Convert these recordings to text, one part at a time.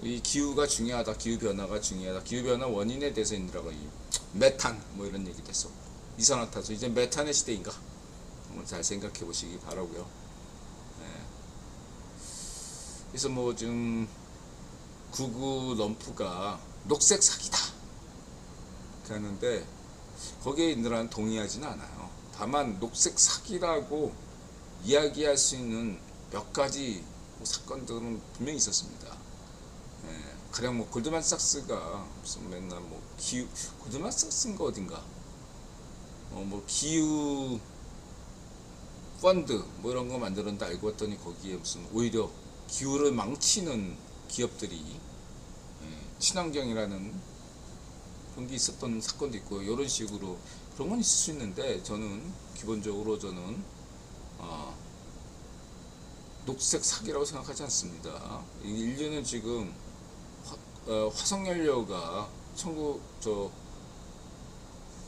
이 기후가 중요하다, 기후 변화가 중요하다, 기후 변화 원인에 대해서 인들하고 이 메탄 뭐 이런 얘기도 했어. 이산화탄소 이제 메탄의 시대인가? 한번 잘 생각해 보시기 바라고요. 예. 그래서 뭐 지금 구구 럼프가 녹색 사기다 이렇게 하는데 거기에 인들은 동의하지는 않아요. 다만 녹색 사기라고 이야기할 수 있는 몇 가지 사건들은 분명히 있었습니다. 예, 가령 뭐 골드만삭스가 무슨 맨날 뭐 기후 골드만삭스인가 어딘가 뭐 기후 펀드 뭐 이런 거 만들었는데 알고 봤더니 거기에 무슨 오히려 기후를 망치는 기업들이 친환경이라는 그런 게 있었던 사건도 있고 이런 식으로 그런 건 있을 수 있는데 저는 기본적으로 저는 녹색 사기라고 생각하지 않습니다. 인류는 지금 화석연료가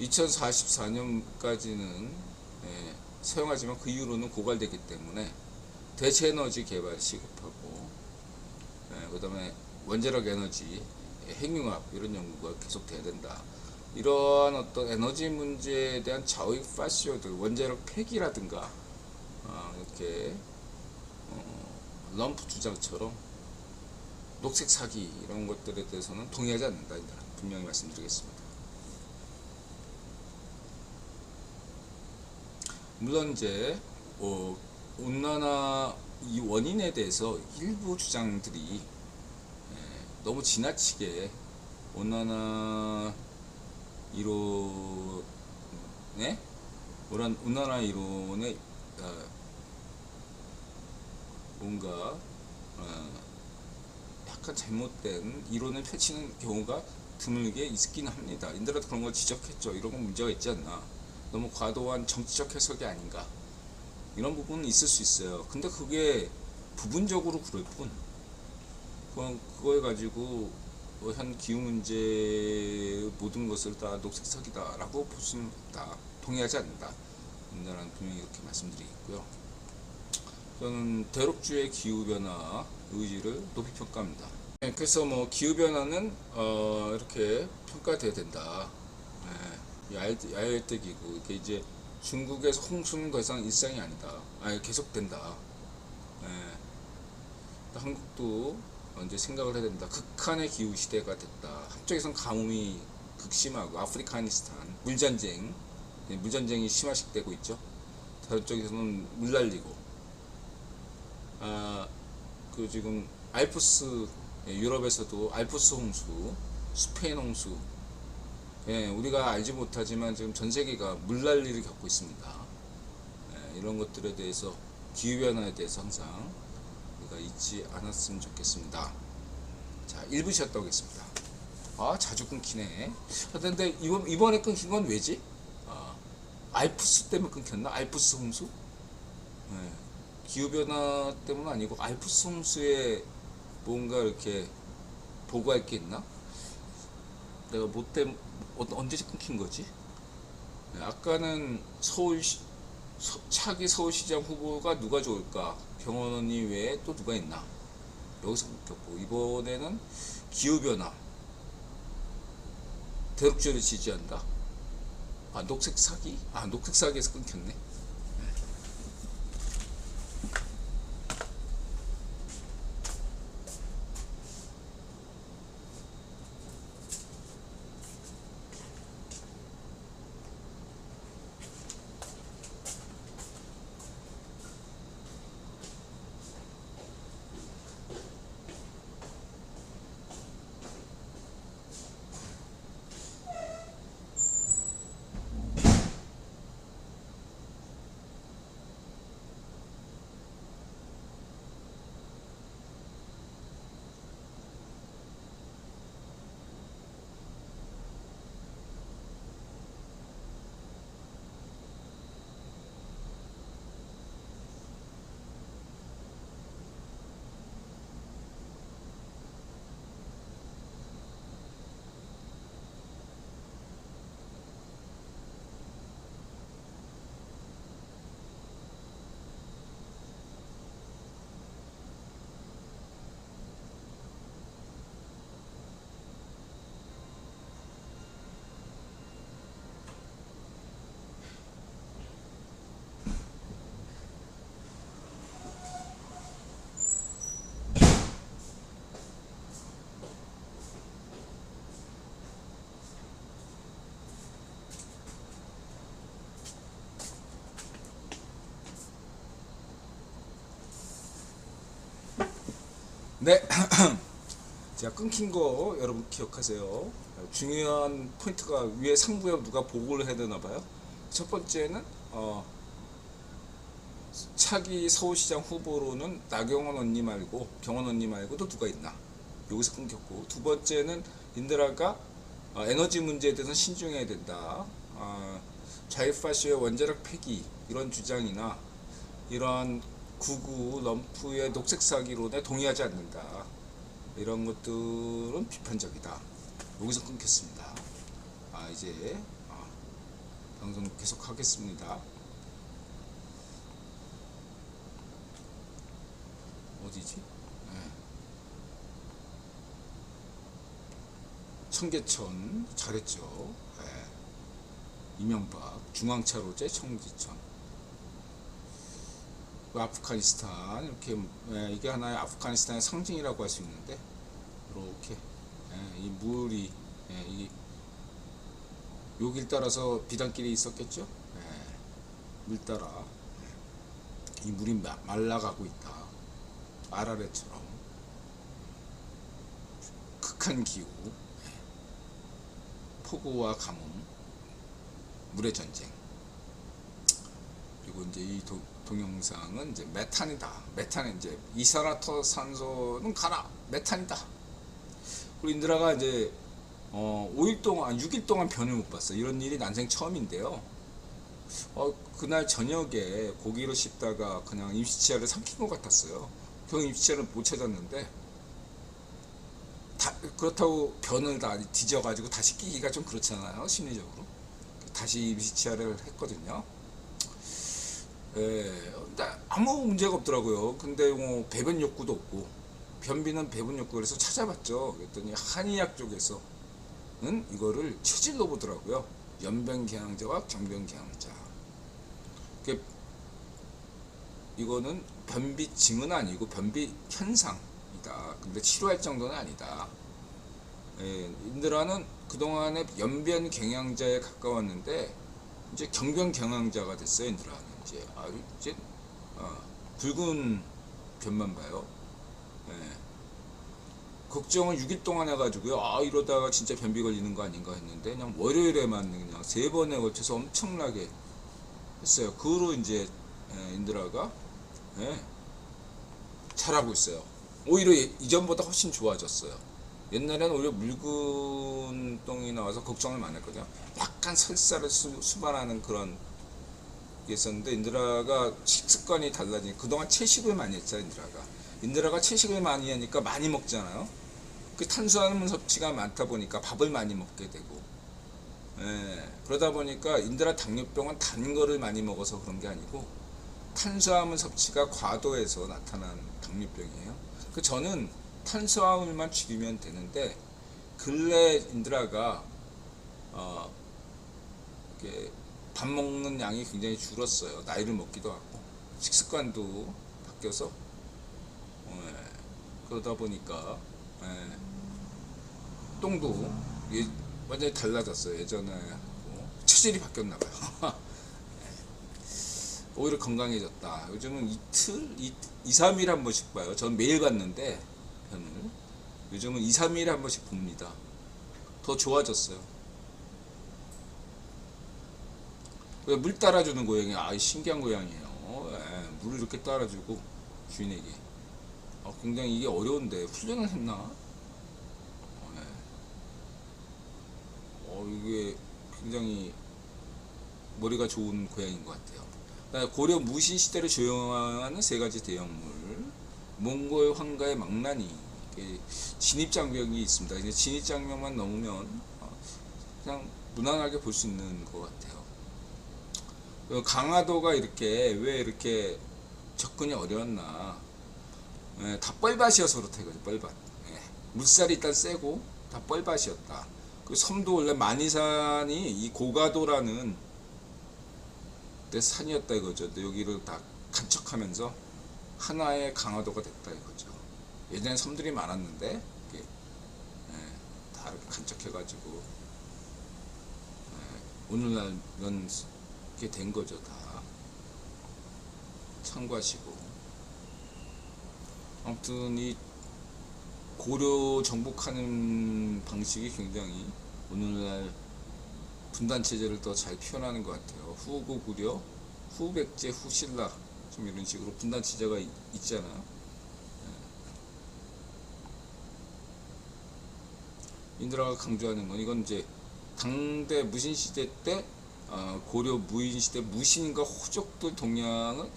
2044년까지는 사용하지만 그 이후로는 고갈되기 때문에 대체 에너지 개발 시급하고 그 다음에 원자력 에너지 핵융합 이런 연구가 계속 돼야 된다. 이러한 어떤 에너지 문제에 대한 좌익 파시오들 원자력 폐기라든가 이렇게 럼프 주장처럼 녹색 사기 이런 것들에 대해서는 동의하지 않는다. 분명히 말씀드리겠습니다. 물론 이제 온난화 이 원인에 대해서 일부 주장들이 너무 지나치게 온난화 이론에 온난화 이론에 뭔가 약간 잘못된 이론을 펼치는 경우가 드물게 있긴 합니다. 인들도 그런 걸 지적했죠. 이런 건 문제가 있지 않나. 너무 과도한 정치적 해석이 아닌가. 이런 부분은 있을 수 있어요. 근데 그게 부분적으로 그럴 뿐. 그걸 가지고 현 기후 문제 모든 것을 다 녹색 사기다라고 볼 수는 없다. 동의하지 않는다. 인들은 분명히 이렇게 말씀드리겠고요. 저는 대륙주의 기후변화 의지를 높이 평가합니다. 그래서 뭐 기후변화는 이렇게 평가돼야 된다. 야열대기고 이게 이제 중국에서 홍수는 더 이상 일상이 아니다. 계속된다. 한국도 이제 생각을 해야 된다. 극한의 기후 시대가 됐다. 한쪽에선 가뭄이 극심하고 아프리카니스탄 물전쟁이 심화시되고 있죠. 다른 쪽에서는 물 날리고 그 지금 알프스 유럽에서도 알프스 홍수, 스페인 홍수 우리가 알지 못하지만 지금 전 세계가 물난리를 겪고 있습니다. 이런 것들에 대해서 기후변화에 대해서 항상 우리가 잊지 않았으면 좋겠습니다. 자, 1부 쉬었다 오겠습니다. 자주 끊기네. 근데 이번에 끊긴 건 왜지? 알프스 때문에 끊겼나? 알프스 홍수? 기후변화 때문 아니고 알프스 홍수에 뭔가 이렇게 보고할 게 있나? 내가 언제 끊긴 거지? 아까는 차기 서울시장 후보가 누가 좋을까? 경원언니 외에 또 누가 있나? 여기서 끊겼고 이번에는 기후변화 대륙주의를 지지한다. 녹색 사기? 녹색 사기에서 끊겼네. 네, 제가 끊긴 거 여러분 기억하세요. 중요한 포인트가 위에 상부에 누가 보고를 해야 되나 봐요. 첫 번째는 차기 서울시장 후보로는 나경원 언니 말고 경원 언니 말고도 누가 있나, 여기서 끊겼고, 두 번째는 인드라가 에너지 문제에 대해서 신중해야 된다. 자유파쇼의 원자력 폐기 이런 주장이나 이러한 구구 럼프의 녹색 사기론에 동의하지 않는다. 이런 것들은 비판적이다. 여기서 끊겼습니다. 이제 방송 계속 하겠습니다. 어디지? 네. 청계천 잘했죠. 네. 이명박 중앙차로제 청계천. 아프가니스탄 이렇게, 이게 하나의 아프가니스탄의 상징이라고 할 수 있는데, 이렇게 이 물이 여길 따라서 비단길이 있었겠죠. 물 따라 이 물이 말라가고 있다. 아라레처럼 극한 기후, 폭우와 가뭄, 물의 전쟁. 그리고 이제 이 동영상은 이제 메탄이다. 메탄은 이제 이산화탄소는 가라. 메탄이다. 그리고 인드라가 이제 5일 동안 6일 동안 변을 못 봤어. 이런 일이 난생 처음인데요. 그날 저녁에 고기를 씹다가 그냥 임시치아를 삼킨 것 같았어요. 결국 임시치아를 못 찾았는데, 그렇다고 변을 다 뒤져가지고 다시 끼기가 좀 그렇잖아요, 심리적으로. 다시 임시치아를 했거든요. 근데 아무 문제가 없더라고요. 근데 뭐 배변 욕구도 없고, 변비는 배변 욕구. 그래서 찾아봤죠. 그랬더니 한의학 쪽에서는 이거를 체질로 보더라고요. 연변경향자와 경변경향자. 이거는 변비증은 아니고 변비 현상이다. 근데 치료할 정도는 아니다. 인드라는 그동안에 연변 경향자에 가까웠는데 이제 경변 경향자가 됐어요. 인드라는 이제 붉은 변만 봐요. 걱정을 6일 동안 해가지고요. 이러다가 진짜 변비 걸리는 거 아닌가 했는데, 그냥 월요일에만 그냥 3번에 걸쳐서 엄청나게 했어요. 그 후로 이제 인드라가 잘하고 있어요. 오히려 이전보다 훨씬 좋아졌어요. 옛날에는 오히려 묽은 똥이 나와서 걱정을 많이 했거든요. 약간 설사를 수반하는 그런 게 있었는데, 인드라가 식습관이 달라지니까, 그동안 채식을 많이 했죠. 인드라가 채식을 많이 하니까 많이 먹잖아요. 그 탄수화물 섭취가 많다 보니까 밥을 많이 먹게 되고, 그러다 보니까 인드라 당뇨병은 단 거를 많이 먹어서 그런 게 아니고 탄수화물 섭취가 과도해서 나타난 당뇨병이에요. 저는 탄수화물만 줄이면 되는데, 근래 인드라가 밥 먹는 양이 굉장히 줄었어요. 나이를 먹기도 하고 식습관도 바뀌어서, 그러다 보니까 똥도 완전히 달라졌어요. 예전에 체질이 바뀌었나 봐요. 오히려 건강해졌다. 요즘은 이틀, 2, 3일에 한 번씩 봐요. 전 매일 봤는데 편을 요즘은 2, 3일에 한 번씩 봅니다. 더 좋아졌어요. 물 따라주는 고양이, 신기한 고양이에요. 물을 이렇게 따라주고 주인에게. 굉장히 이게 어려운데 훈련을 했나? 이게 굉장히 머리가 좋은 고양이인 것 같아요. 고려 무신 시대를 조형하는 3가지 대형물, 몽골 황가의 망나니, 진입장벽이 있습니다. 이제 진입장벽만 넘으면 그냥 무난하게 볼 수 있는 것 같아요. 강화도가 왜 이렇게 접근이 어려웠나? 다 뻘밭이어서 그렇다 이거죠. 뻘밭. 물살이 일단 세고 다 뻘밭이었다. 그 섬도 원래 만이산이 이 고가도라는 데 산이었다 이거죠. 근데 여기를 다 간척하면서 하나의 강화도가 됐다 이거죠. 예전에 섬들이 많았는데 다 이렇게 간척해가지고 오늘날 이런 게 된 거죠. 다 참고하시고. 아무튼 이 고려 정복하는 방식이 굉장히 오늘날 분단 체제를 더 잘 표현하는 것 같아요. 후고구려, 후백제, 후신라 좀 이런 식으로 분단 체제가 있잖아요. 인드라가 강조하는 건 이건 이제 당대 무신 시대 때 고려 무인 시대 무신과 호족들 동향을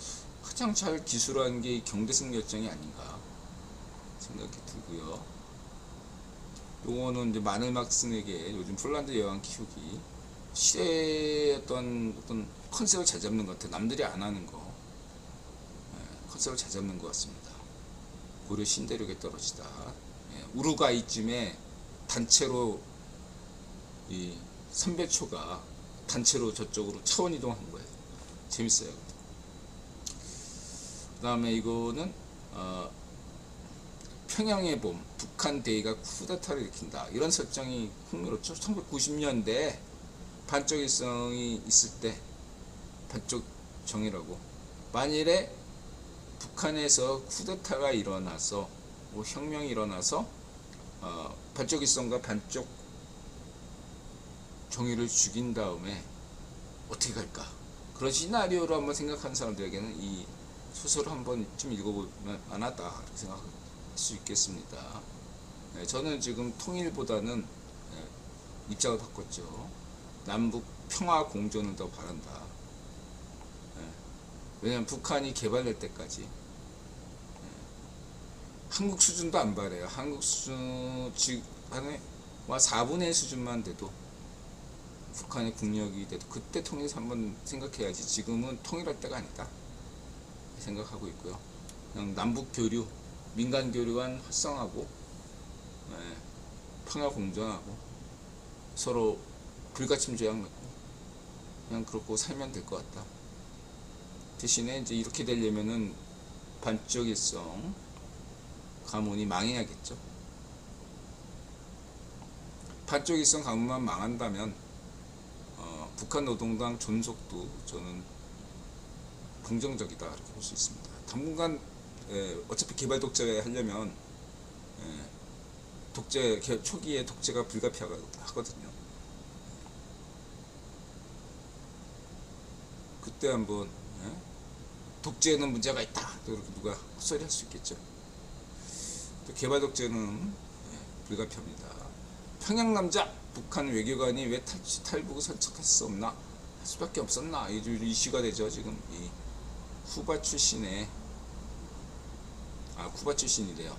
가장 잘 기술한 게 경대승 열정이 아닌가 생각이 들고요. 요거는 이제 마늘막슨에게 요즘 폴란드 여왕 키우기 시대의 어떤 컨셉을 잘 잡는 것 같아요. 남들이 안 하는 거 컨셉을 잘 잡는 것 같습니다. 고려 신대륙에 떨어지다. 우루과이쯤에 단체로 이 선배초가 단체로 저쪽으로 차원 이동한 거예요. 재밌어요. 그 다음에 이거는 평양의 봄, 북한 대위가 쿠데타를 일으킨다. 이런 설정이 흥미롭죠. 1990년대 반쪽일성이 있을 때 반쪽 정이라고 만일에 북한에서 쿠데타가 일어나서 뭐 혁명이 일어나서 반쪽일성과 반쪽 정의를 죽인 다음에 어떻게 갈까? 그런 시나리오로 한번 생각하는 사람들에게는 이 소설을 한번 좀 읽어보면 안하다 이렇게 생각할 수 있겠습니다. 저는 지금 통일보다는 입장을 바꿨죠. 남북 평화 공존을 더 바란다. 왜냐하면 북한이 개발될 때까지 한국 수준도 안 바래요. 한국 수준 지금 한 4분의 1 수준만 돼도 북한의 국력이 돼도 그때 통일해서 한번 생각해야지. 지금은 통일할 때가 아니다 생각하고 있고요. 그냥 남북 교류, 민간 교류만 활성하고 평화 공존하고 서로 불가침 조약 맺고 그냥 그렇고 살면 될 것 같다. 대신에 이제 이렇게 되려면은 반쪽일성 가문이 망해야겠죠. 반쪽일성 가문만 망한다면 북한 노동당 존속도 저는 긍정적이다 이렇게 볼 수 있습니다. 당분간 어차피 개발 독재 하려면 독재 초기에 독재가 불가피하거든요. 그때 한번 독재에는 문제가 있다 또 이렇게 누가 헛소리 할 수 있겠죠. 또 개발 독재는 불가피합니다. 평양 남자 북한 외교관이 왜 탈북을 선택할 수 없나 할 수밖에 없었나 이슈가 되죠. 지금 이 쿠바 출신의 쿠바 출신이래요.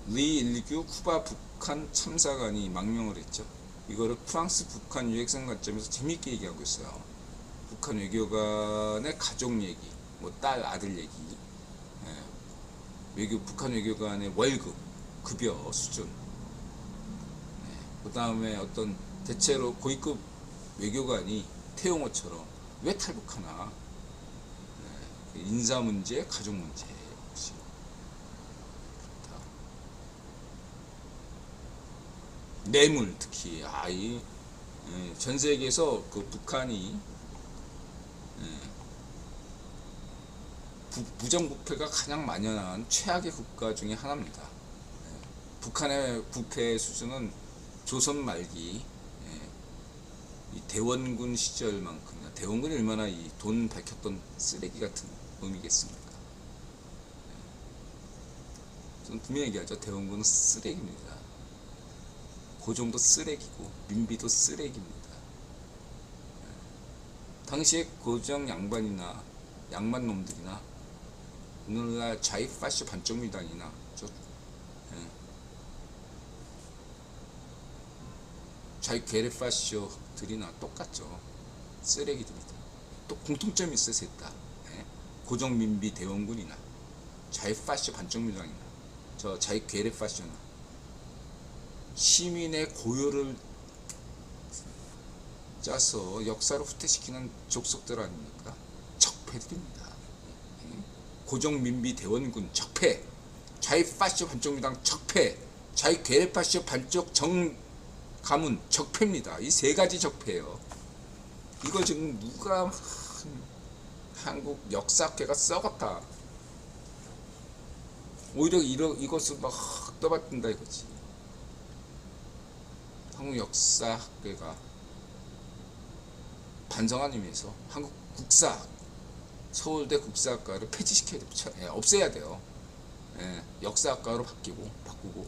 리 일규 쿠바 북한 참사관이 망명을 했죠. 이거를 프랑스 북한 유학생 관점에서 재밌게 얘기하고 있어요. 북한 외교관의 가족 얘기, 뭐 딸 아들 얘기, 북한 외교관의 월급 급여 수준, 그 다음에 어떤 대체로 고위급 외교관이 태용호처럼 왜 탈북하나, 인사 문제, 가족 문제 역시 그렇다. 뇌물 특히 전 세계에서 그 북한이 부정부패가 가장 만연한 최악의 국가 중에 하나입니다. 북한의 부패 수준은 조선 말기 이 대원군 시절만큼이나 대원군이 얼마나 이 돈 밝혔던 쓰레기 같은 놈이겠습니까? 저는 분명히 얘기하죠. 대원군은 쓰레기입니다. 고종도 쓰레기고 민비도 쓰레기입니다. 당시에 고종 양반이나 양반 놈들이나 오늘날 좌익파쇼 반쪽미당이나 좌익 괴뢰파쇼들이나 똑같죠. 쓰레기들이다. 또 공통점이 있어요. 셋 다. 고종 민비 대원군이나 좌익파쇼 반쪽미당이나 저 좌익 괴뢰파쇼나 시민의 고요를 짜서 역사로 후퇴시키는 족속들 아닙니까? 적폐들입니다. 고종 민비 대원군 적폐, 좌익 파쇼 반쪽미당 적폐, 좌익 괴뢰 파쇼 반쪽 정 가문 적폐입니다. 이 세 가지 적폐예요. 이거 지금 누가 한국 역사학회가 썩었다. 오히려 이것을 막 떠받든다 이거지. 한국 역사학회가 반성하는 의미에서 한국 국사학, 서울대 국사학과를 폐지시켜야 돼요. 없애야 돼요. 예, 역사학과로 바꾸고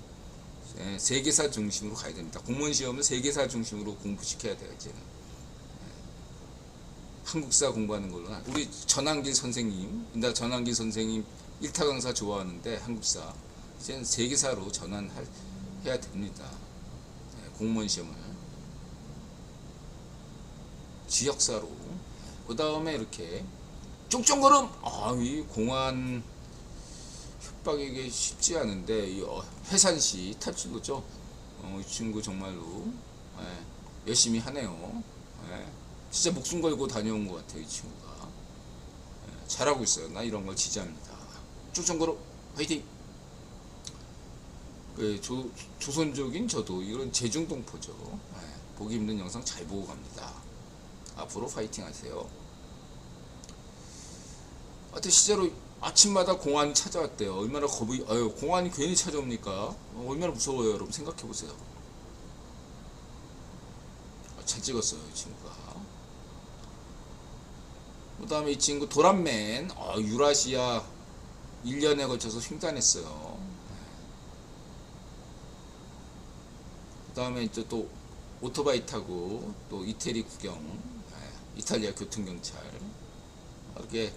예, 세계사 중심으로 가야 됩니다. 공무원 시험은 세계사 중심으로 공부시켜야 돼요. 이제는 한국사 공부하는 걸로. 우리 전환길 선생님, 나 전환길 선생님 1타 강사 좋아하는데 한국사 이제는 세계사로 전환해야 됩니다. 예, 공무원 시험을 지역사로. 그 다음에 이렇게 쫑쫑거름. 이 공안 협박이 이게 쉽지 않은데 이 해산시 탈출구죠. 이 친구 정말로 열심히 하네요. 진짜 목숨 걸고 다녀온 것 같아요. 이 친구가 잘하고 있어요. 나 이런 걸 지지합니다. 쫑쫑거름 화이팅. 조선족인 저도 이런 재중동포죠. 보기 힘든 영상 잘 보고 갑니다. 앞으로 파이팅 하세요. 하여튼 실제로 아침마다 공안이 찾아왔대요. 얼마나 공안이 괜히 찾아옵니까? 얼마나 무서워요. 여러분 생각해보세요. 잘 찍었어요 이 친구가. 그 다음에 이 친구 도란맨. 유라시아 1년에 걸쳐서 횡단했어요. 그 다음에 이제 또 오토바이 타고 또 이태리 구경. 이탈리아 교통경찰. 이렇게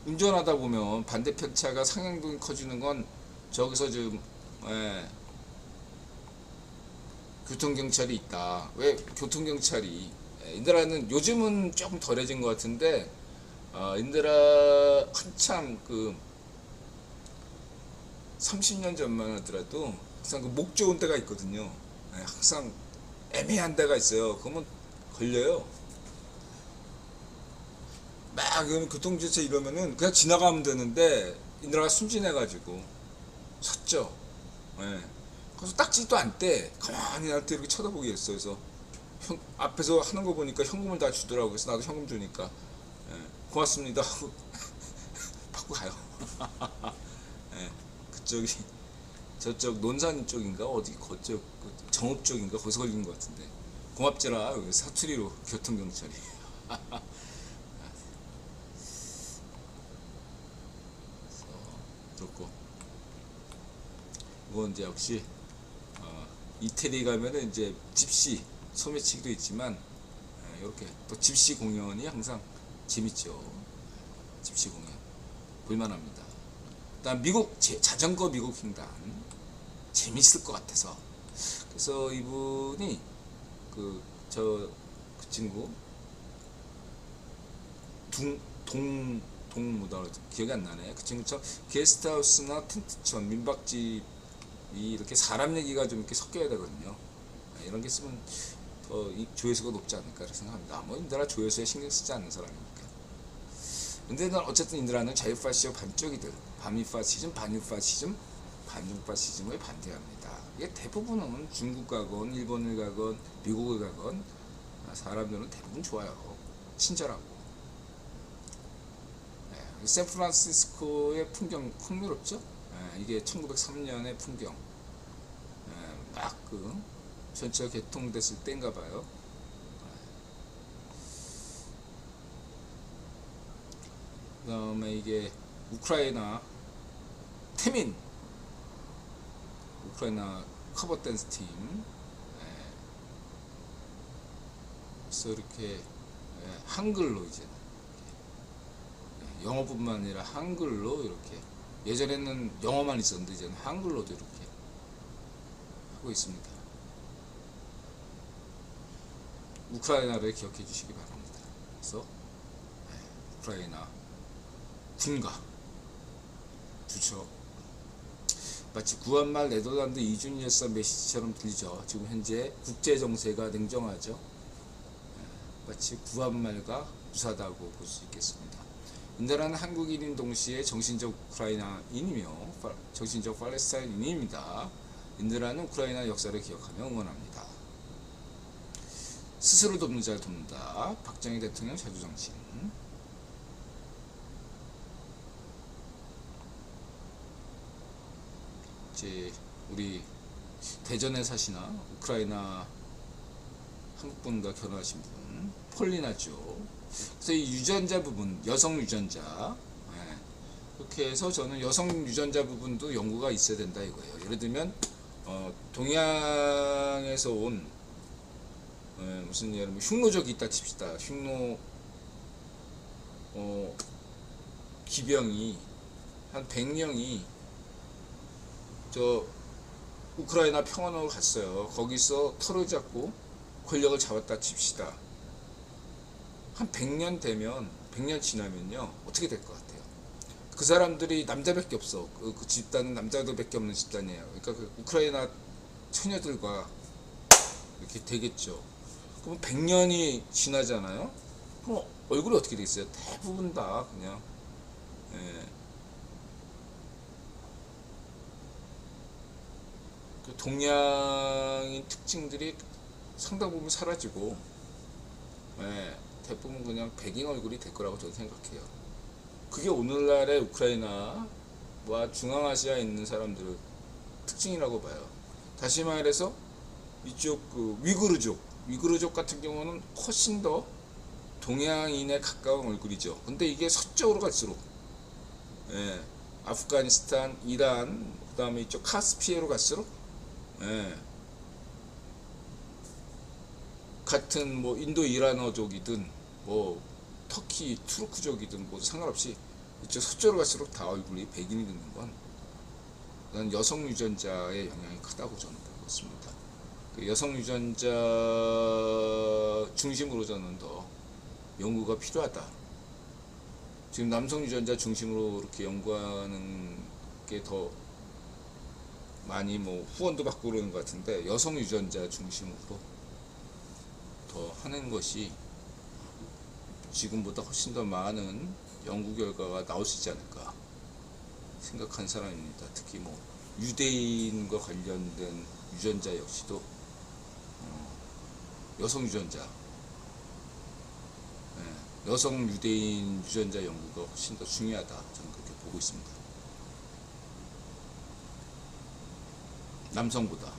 운전하다 보면 반대편 차가 상향등이 커지는 건 저기서 지금 교통경찰이 있다. 왜 교통경찰이 인드라는 요즘은 조금 덜해진 것 같은데 인드라 한참 30년 전만 하더라도 항상 목 좋은 데가 있거든요. 항상 애매한 데가 있어요. 그러면 걸려요. 막 교통지체 이러면은 그냥 지나가면 되는데 인드라가 순진해가지고 섰죠. 그래서 딱지도 않대. 가만히 나한테 이렇게 쳐다보게 했어. 그래서 앞에서 하는 거 보니까 현금을 다 주더라고. 그래서 나도 현금 주니까 고맙습니다 하고 받고 가요. 저쪽 논산 쪽인가 어디 그쪽 정읍 쪽인가 거기서 걸린 것 같은데 고맙지라 사투리로 교통경찰이. 그렇고 뭐 이제 역시 이태리 가면은 이제 집시 소매치기도 있지만 이렇게 또 집시 공연이 항상 재밌죠. 집시 공연 볼만합니다. 그다음 미국 자전거 미국 횡단 재밌을 것 같아서 그래서 이분이 그 친구 뭐다 기억이 안 나네. 그 친구처럼 게스트하우스나 텐트천 민박집이 이렇게 사람 얘기가 좀 이렇게 섞여야 되거든요. 이런 게 있으면 더 조회수가 높지 않을까 생각합니다. 뭐 인드라 조회수에 신경 쓰지 않는 사람이니까. 근데 어쨌든 인드라는 자유파시즘 반쪽이들 반미파시즘 반유파시즘 반중파시즘을 반대합니다. 이게 대부분은 중국 가건 일본을 가건 미국을 가건 사람들은 대부분 좋아요. 친절하고. 샌프란시스코의 풍경 흥미롭죠? 이게 1903년의 풍경. 막 전체가 개통됐을 때인가 봐요. 그 다음에 이게 우크라이나 태민 우크라이나 커버 댄스 팀. 그래서 이렇게 한글로 이제 영어뿐만 아니라 한글로 이렇게 예전에는 영어만 있었는데 이제는 한글로도 이렇게 하고 있습니다. 우크라이나를 기억해 주시기 바랍니다. 그래서 우크라이나 군가 좋죠. 마치 9월 말 네덜란드 이준 열사 메시지처럼 들리죠. 지금 현재 국제 정세가 냉정하죠. 마치 9월 말과 유사하다고 볼 수 있겠습니다. 인드라는 한국인인 동시에 정신적 우크라이나인이며 정신적 팔레스타인인입니다. 인드라는 우크라이나 역사를 기억하며 응원합니다. 스스로 돕는 자를 돕는다. 박정희 대통령 자주정신. 이제 우리 대전에 사시나 우크라이나 한국분과 결혼하신 분 폴리나죠. 그래서 이 유전자 부분, 여성 유전자, 예, 그렇게 해서 저는 여성 유전자 부분도 연구가 있어야 된다 이거예요. 예를 들면 동양에서 온 무슨 예를 들면 흉노족이 있다 칩시다. 흉노 기병이 한 100명이 저 우크라이나 평원으로 갔어요. 거기서 털을 잡고 권력을 잡았다 칩시다. 한 100년 되면 100년 지나면요 어떻게 될 것 같아요? 그 사람들이 남자밖에 없어. 그 집단은 남자들밖에 없는 집단이에요. 그러니까 그 우크라이나 처녀들과 이렇게 되겠죠. 그럼 100년이 지나잖아요. 그럼 얼굴이 어떻게 되겠어요? 대부분 다 그냥 그 동양인 특징들이 상당 부분 사라지고 대부분 그냥 백인 얼굴이 될 거라고 저는 생각해요. 그게 오늘날의 우크라이나와 중앙아시아에 있는 사람들의 특징이라고 봐요. 다시 말해서 이쪽 그 위구르족 같은 경우는 훨씬 더 동양인에 가까운 얼굴이죠. 근데 이게 서쪽으로 갈수록 아프가니스탄, 이란, 그 다음에 이쪽 카스피해로 갈수록 같은 뭐 인도 이란어족이든 뭐 터키, 투르크족이든 뭐 상관없이 이쪽 서쪽으로 갈수록 다 얼굴이 백인이 되는 건 난 여성 유전자의 영향이 크다고 저는 보고 있습니다. 그 여성 유전자 중심으로 저는 더 연구가 필요하다. 지금 남성 유전자 중심으로 이렇게 연구하는 게 더 많이 뭐 후원도 받고 그러는 것 같은데 여성 유전자 중심으로 더 하는 것이 지금보다 훨씬 더 많은 연구 결과가 나올 수 있지 않을까 생각한 사람입니다. 특히 뭐 유대인과 관련된 유전자 역시도 여성 유전자, 여성 유대인 유전자 연구가 훨씬 더 중요하다 저는 그렇게 보고 있습니다. 남성보다.